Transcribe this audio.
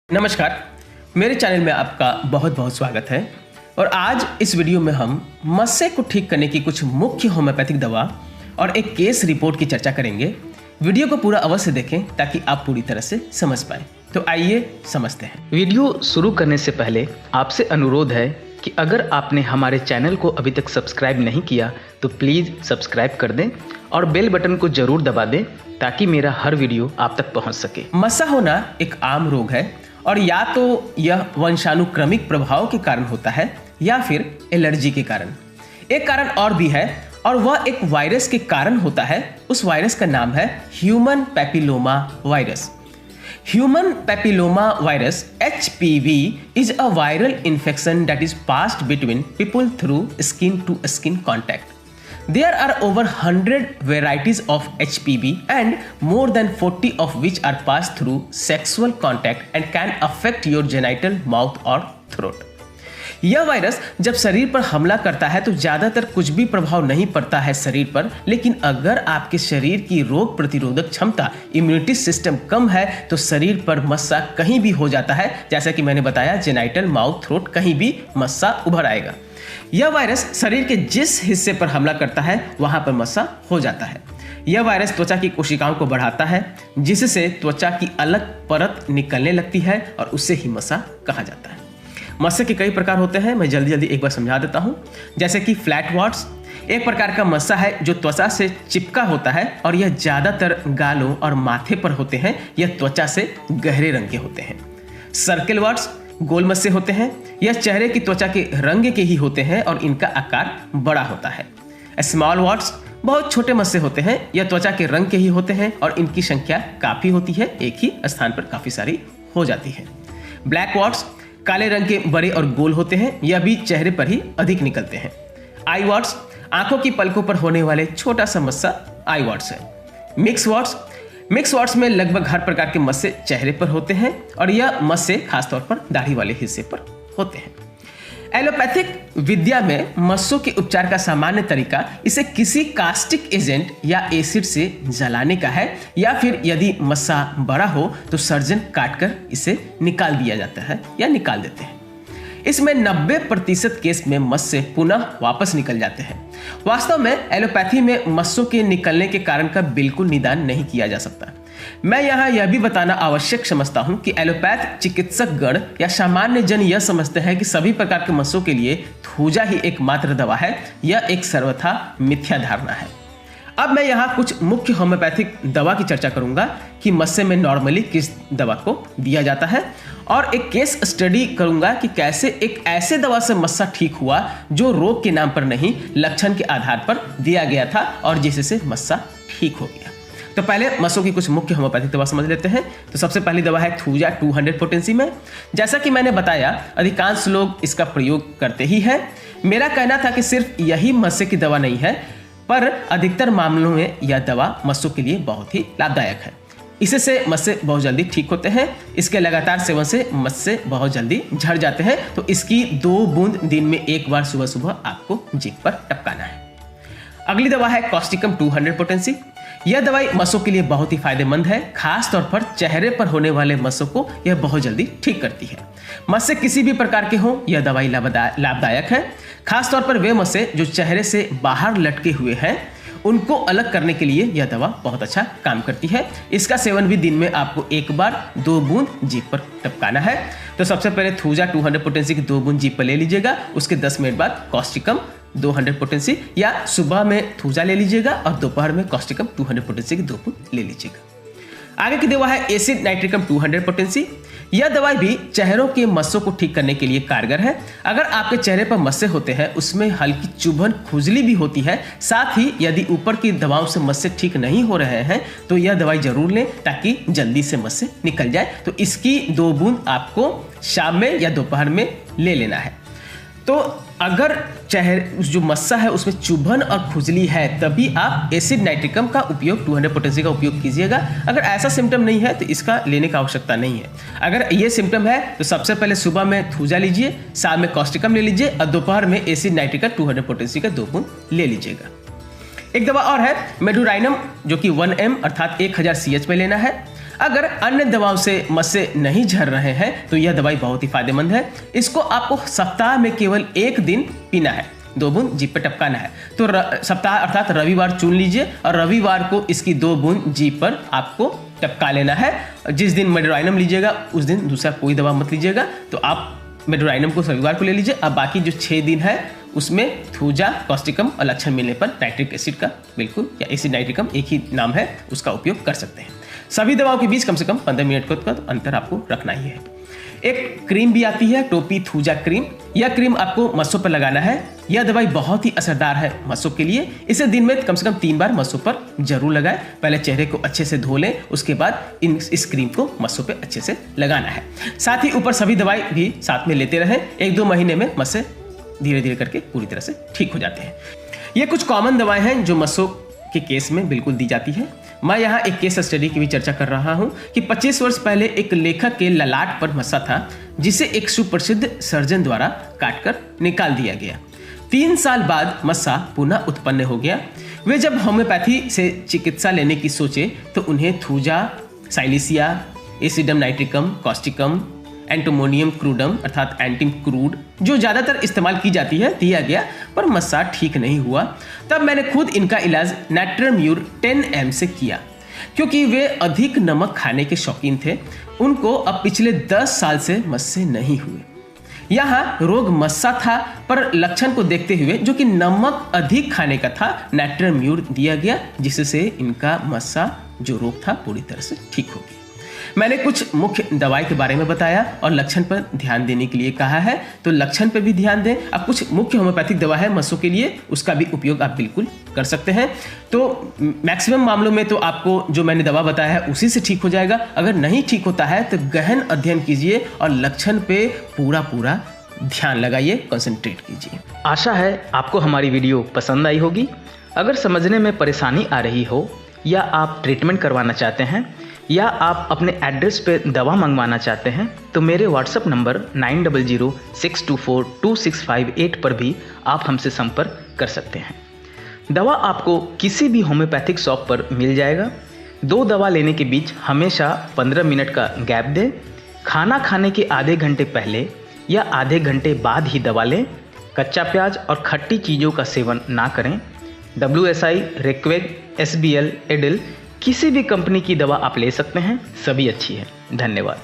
नमस्कार, मेरे चैनल में आपका बहुत बहुत स्वागत है। और आज इस वीडियो में हम मस्से को ठीक करने की कुछ मुख्य होम्योपैथिक दवा और एक केस रिपोर्ट की चर्चा करेंगे। वीडियो को पूरा अवश्य देखें ताकि आप पूरी तरह से समझ पाएं। तो आइए समझते हैं। वीडियो शुरू करने से पहले आपसे अनुरोध है कि अगर आपने हमारे चैनल को अभी तक सब्सक्राइब नहीं किया तो प्लीज़ सब्सक्राइब कर दें और बेल बटन को जरूर दबा दें ताकि मेरा हर वीडियो आप तक पहुंच सके। मस्सा होना एक आम रोग है और या तो यह वंशानुक्रमिक प्रभाव के कारण होता है या फिर एलर्जी के कारण। एक कारण और भी है और वह एक वायरस के कारण होता है। उस वायरस का नाम है human papilloma virus. Human papilloma virus HPV is a viral infection that is passed between people through skin to skin contact. There are over 100 varieties of HPV and more than 40 of which are passed through sexual contact and can affect your genital, mouth or throat. यह virus जब शरीर पर हमला करता है तो ज़्यादातर कुछ भी प्रभाव नहीं पड़ता है शरीर पर, लेकिन अगर आपके शरीर की रोग प्रतिरोधक क्षमता इम्यूनिटी सिस्टम कम है तो शरीर पर मस्सा कहीं भी हो जाता है। जैसा कि मैंने बताया, जेनाइटल, माउथ, थ्रोट, कहीं भी मस्सा उभर आएगा। यह वायरस शरीर के जिस हिस्से पर हमला करता है वहाँ पर मस्सा हो जाता है। यह वायरस त्वचा की कोशिकाओं को बढ़ाता है जिससे त्वचा की अलग परत निकलने लगती है और उससे ही मस्सा कहा जाता है। मस्से के कई प्रकार होते हैं, मैं जल्दी एक बार समझा देता हूं। जैसे कि फ्लैट वॉट्स एक प्रकार का मस्सा है जो त्वचा से चिपका होता है और यह ज़्यादातर गालों और माथे पर होते हैं। यह त्वचा से गहरे रंग के होते हैं। सर्किल वॉट्स गोल मस्से होते हैं। यह चेहरे की त्वचा के रंग के ही होते हैं और इनका आकार बड़ा होता है। स्मॉल वॉट्स बहुत छोटे मस्से होते हैं। यह त्वचा के रंग के ही होते हैं और इनकी संख्या काफ़ी होती है, एक ही स्थान पर काफ़ी सारी हो जाती है। ब्लैक वॉट्स काले रंग के बड़े और गोल होते हैं। यह भी चेहरे पर ही अधिक निकलते हैं। आई वॉट्स आंखों की पलकों पर होने वाले छोटा सा मस्सा आई वॉट्स है। मिक्स वॉट्स में लगभग हर प्रकार के मस्से चेहरे पर होते हैं और यह मस्से खासतौर पर दाढ़ी वाले हिस्से पर होते हैं। एलोपैथिक विद्या में मस्सों के उपचार का सामान्य तरीका इसे किसी कास्टिक एजेंट या एसिड से जलाने का है, या फिर यदि मस्सा बड़ा हो तो सर्जन काटकर इसे निकाल दिया जाता है या निकाल देते हैं। इसमें 90% केस में मस्से पुनः वापस निकल जाते हैं। वास्तव में एलोपैथी में मस्सों के निकलने के कारण का बिल्कुल निदान नहीं किया जा सकता। मैं यहाँ यह भी बताना आवश्यक समझता हूँ कि एलोपैथ चिकित्सक गण या सामान्य जन यह समझते हैं कि सभी प्रकार के मस्सों के लिए थूजा ही एकमात्र दवा है। यह एक सर्वथा मिथ्या धारणा है। अब मैं यहाँ कुछ मुख्य होम्योपैथिक दवा की चर्चा करूंगा कि मस्से में नॉर्मली किस दवा को दिया जाता है, और एक केस स्टडी करूंगा कि कैसे एक ऐसे दवा से मस्सा ठीक हुआ जो रोग के नाम पर नहीं, लक्षण के आधार पर दिया गया था और जिससे मस्सा ठीक हो गया। तो पहले मस्सों की कुछ मुख्य होम्योपैथिक दवा समझ लेते हैं। तो सबसे पहली दवा है थूजा 200 पोटेंसी में। जैसा कि मैंने बताया, अधिकांश लोग इसका प्रयोग करते ही हैं। मेरा कहना था कि सिर्फ यही मस्से की दवा नहीं है, पर अधिकतर मामलों में यह दवा मस्सों के लिए बहुत ही लाभदायक है। इससे मस्से बहुत जल्दी ठीक होते हैं। इसके लगातार सेवन से मस्से बहुत जल्दी झड़ जाते हैं। तो इसकी 2 बूंद दिन में एक बार सुबह सुबह आपको जीभ पर टपकाना है। अगली दवा है कॉस्टिकम 200 पोटेंसी। यह दवाई मस्सों के लिए बहुत ही फायदेमंद है। खास तौर पर चेहरे पर होने वाले मस्सों को यह बहुत जल्दी ठीक करती है। मस्से किसी भी प्रकार के हों, यह दवाई लाभदायक है। खास तौर पर वे मस्से जो चेहरे से बाहर लटके हुए हैं, उनको अलग करने के लिए यह दवा बहुत अच्छा काम करती है। इसका सेवन भी दिन में आपको एक बार 2 बूंद जीभ पर टपकाना है। तो सबसे पहले थूजा 200 पोटेंसी की 2 बूंद जीभ पर ले लीजिएगा। उसके 10 मिनट बाद कॉस्टिकम 200 पोटेंसी, या सुबह में थूजा ले लीजिएगा और दोपहर में कॉस्टिकम 200 पोटेंसी की 2 बूंद ले लीजिएगा। आगे की दवा है एसिड नाइट्रिकम 200 पोटेंसी। यह दवाई भी चेहरों के मस्सों को ठीक करने के लिए कारगर है। अगर आपके चेहरे पर मस्से होते हैं, उसमें हल्की चुभन, खुजली भी होती है, साथ ही यदि ऊपर की दवाओं से मस्से ठीक नहीं हो रहे हैं तो यह दवाई जरूर लें ताकि जल्दी से मस्से निकल जाए। तो इसकी 2 बूंद आपको शाम में या दोपहर में ले लेना है। तो अगर चेहरे जो मस्सा है उसमें चुभन और खुजली है, तभी आप एसिड नाइट्रिकम का उपयोग 200 पोटेंसी का उपयोग कीजिएगा। अगर ऐसा सिम्टम नहीं है तो इसका लेने का आवश्यकता नहीं है। अगर ये सिम्टम है तो सबसे पहले सुबह में थूजा लीजिए, शाम में कॉस्टिकम ले लीजिए और दोपहर में एसिड नाइट्रिकम 200 पोटेंसी का 2 बूंद ले लीजिएगा। एक दवा और है मेडुराइनम, जो कि 1 ml अर्थात 1000 CH में लेना है। अगर अन्य दवाओं से मस्से नहीं झड़ रहे हैं तो यह दवाई बहुत ही फायदेमंद है। इसको आपको सप्ताह में केवल 1 दिन पीना है, 2 बूंद जीभ पर टपकाना है। तो सप्ताह अर्थात रविवार चुन लीजिए और रविवार को इसकी 2 बूंद जीभ पर आपको टपका लेना है। जिस दिन मेडोराइनम लीजिएगा उस दिन दूसरा कोई दवा मत लीजिएगा। तो आप मेडोराइनम को रविवार को ले लीजिए। अब बाकी जो 6 दिन है उसमें थूजा, कॉस्टिकम और लक्षण मिलने पर नाइट्रिक एसिड का बिल्कुल, या एसिड नाइट्रिकम एक ही नाम है, उसका उपयोग कर सकते हैं। सभी दवाओं के बीच कम से कम 15 मिनट का अंतर आपको रखना ही है। एक क्रीम भी आती है, टोपी थूजा क्रीम। यह क्रीम आपको मस्सों पर लगाना है। यह दवाई बहुत ही असरदार है मस्सों के लिए। इसे दिन में कम से कम 3 बार मस्सों पर जरूर लगाएं। पहले चेहरे को अच्छे से धो लें, उसके बाद इस क्रीम को मस्सों पे अच्छे से लगाना है। साथ ही ऊपर सभी दवाई भी साथ में लेते रहें। 1-2 महीने में मस्से धीरे धीरे करके पूरी तरह से ठीक हो जाते हैं। ये कुछ कॉमन दवाएं हैं जो मस्सों के केस में बिल्कुल दी जाती है। मैं यहाँ एक केस स्टडी की भी चर्चा कर रहा हूँ कि 25 वर्ष पहले एक लेखक के ललाट पर मस्सा था, जिसे एक सुप्रसिद्ध सर्जन द्वारा काटकर निकाल दिया गया। 3 साल बाद मस्सा पुनः उत्पन्न हो गया। वे जब होम्योपैथी से चिकित्सा लेने की सोचे तो उन्हें thuja, silicea, acidum nitricum, causticum, antimonium crudum अर्थात एंटिम क्रूड जो ज़्यादातर इस्तेमाल की जाती है दिया गया, पर मस्सा ठीक नहीं हुआ। तब मैंने खुद इनका इलाज नाइट्राम्यूर 10 से किया। क्योंकि वे अधिक नमक खाने के शौकीन थे, उनको अब पिछले 10 साल से मस्से नहीं हुए। यहाँ रोग मस्सा था, पर लक्षण को देखते हुए जो कि नमक अधिक खाने का था, नाइट्राम्यूर दिया गया, जिससे इनका मस्सा जो रोग था पूरी तरह से ठीक हो गया। मैंने कुछ मुख्य दवाई के बारे में बताया और लक्षण पर ध्यान देने के लिए कहा है, तो लक्षण पर भी ध्यान दें। अब कुछ मुख्य होम्योपैथिक दवा है मस्सों के लिए, उसका भी उपयोग आप बिल्कुल कर सकते हैं। तो मैक्सिमम मामलों में तो आपको जो मैंने दवा बताया है उसी से ठीक हो जाएगा। अगर नहीं ठीक होता है तो गहन अध्ययन कीजिए और लक्षण पे पूरा ध्यान लगाइए, कंसंट्रेट कीजिए। आशा है आपको हमारी वीडियो पसंद आई होगी। अगर समझने में परेशानी आ रही हो या आप ट्रीटमेंट करवाना चाहते हैं या आप अपने एड्रेस पे दवा मंगवाना चाहते हैं तो मेरे व्हाट्सएप नंबर 9006242658 पर भी आप हमसे संपर्क कर सकते हैं। दवा आपको किसी भी होम्योपैथिक शॉप पर मिल जाएगा। 2 दवा लेने के बीच हमेशा 15 मिनट का गैप दें। खाना खाने के आधे घंटे पहले या आधे घंटे बाद ही दवा लें। कच्चा प्याज और खट्टी चीज़ों का सेवन ना करें। WSI, रेक्वेग, SBL, एडिल किसी भी कंपनी की दवा आप ले सकते हैं, सभी अच्छी है। धन्यवाद।